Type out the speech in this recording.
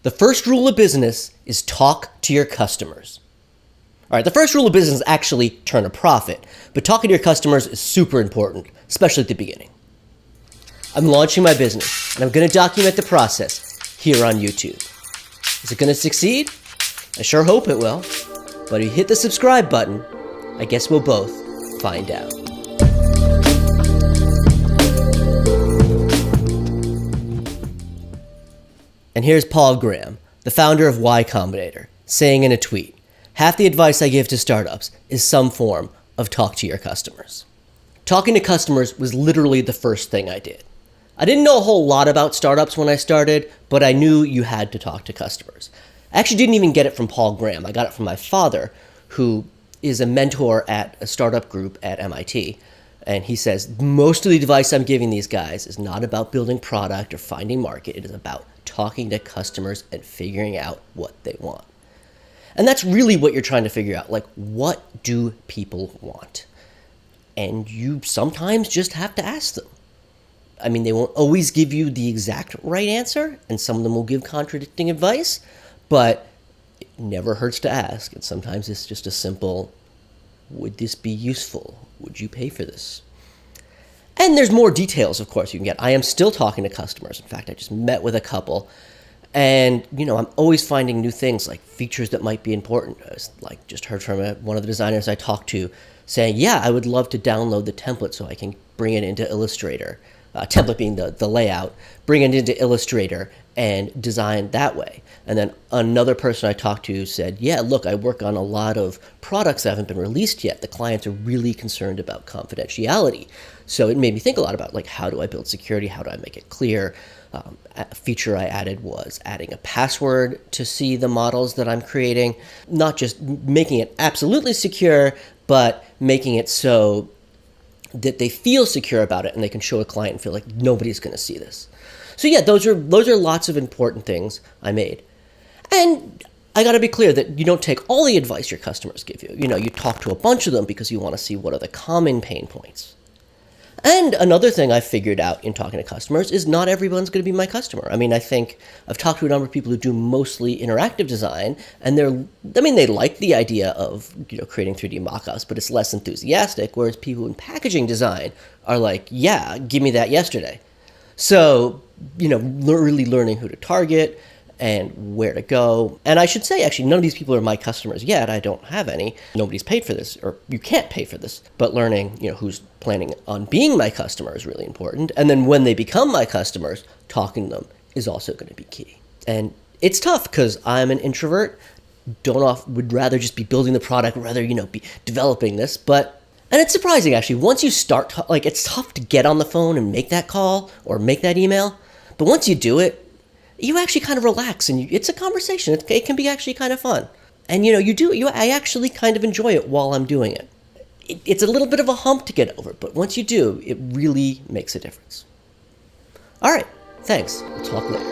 The first rule of business is talk to your customers. All right, the first rule of business is actually turn a profit, but talking to your customers is super important, especially at the beginning. I'm launching my business, and I'm going to document the process here on YouTube. Is it going to succeed? I sure hope it will. But if you hit the subscribe button, I guess we'll both find out. And here's Paul Graham, the founder of Y Combinator, saying in a tweet, "Half the advice I give to startups is some form of talk to your customers." Talking to customers was literally the first thing I did. I didn't know a whole lot about startups when I started, but I knew you had to talk to customers. I actually didn't even get it from Paul Graham. I got it from my father, who is a mentor at a startup group at MIT. And he says, most of the advice I'm giving these guys is not about building product or finding market. It is about talking to customers and figuring out what they want. And that's really what you're trying to figure out. Like, what do people want? And you sometimes just have to ask them. I mean, they won't always give you the exact right answer, and some of them will give contradicting advice, but it never hurts to ask. And sometimes it's just a simple, would this be useful? Would you pay for this? And there's more details, of course, you can get. I am still talking to customers. In fact, I just met with a couple. And, I'm always finding new things, like features that might be important. I was, just heard from one of the designers I talked to saying, yeah, I would love to download the template so I can bring it into Illustrator. Template being the layout, bring it into Illustrator and design that way. And then another person I talked to said, yeah, look, I work on a lot of products that haven't been released yet. The clients are really concerned about confidentiality. So it made me think a lot about, how do I build security? How do I make it clear? A feature I added was adding a password to see the models that I'm creating, not just making it absolutely secure, but making it so that they feel secure about it and they can show a client and feel like nobody's going to see this. So yeah, those are lots of important things I made. And I got to be clear that you don't take all the advice your customers give you. You talk to a bunch of them because you want to see what are the common pain points. And another thing I figured out in talking to customers is not everyone's going to be my customer. I mean, I think I've talked to a number of people who do mostly interactive design, and they like the idea of, creating 3D mockups, but it's less enthusiastic, whereas people in packaging design are like, yeah, give me that yesterday. So, really learning who to target and where to go. And I should say, actually, none of these people are my customers yet. I don't have any. Nobody's paid for this, or you can't pay for this. But learning, who's planning on being my customer is really important. And then when they become my customers, talking to them is also going to be key. And it's tough because I'm an introvert. Would rather just be building the product, rather, be developing this. And it's surprising, actually. Once you start, it's tough to get on the phone and make that call or make that email. But once you do it, you actually kind of relax, and it's a conversation. It can be actually kind of fun. And, I actually kind of enjoy it while I'm doing it. It's a little bit of a hump to get over, but once you do, it really makes a difference. All right, thanks. We'll talk later.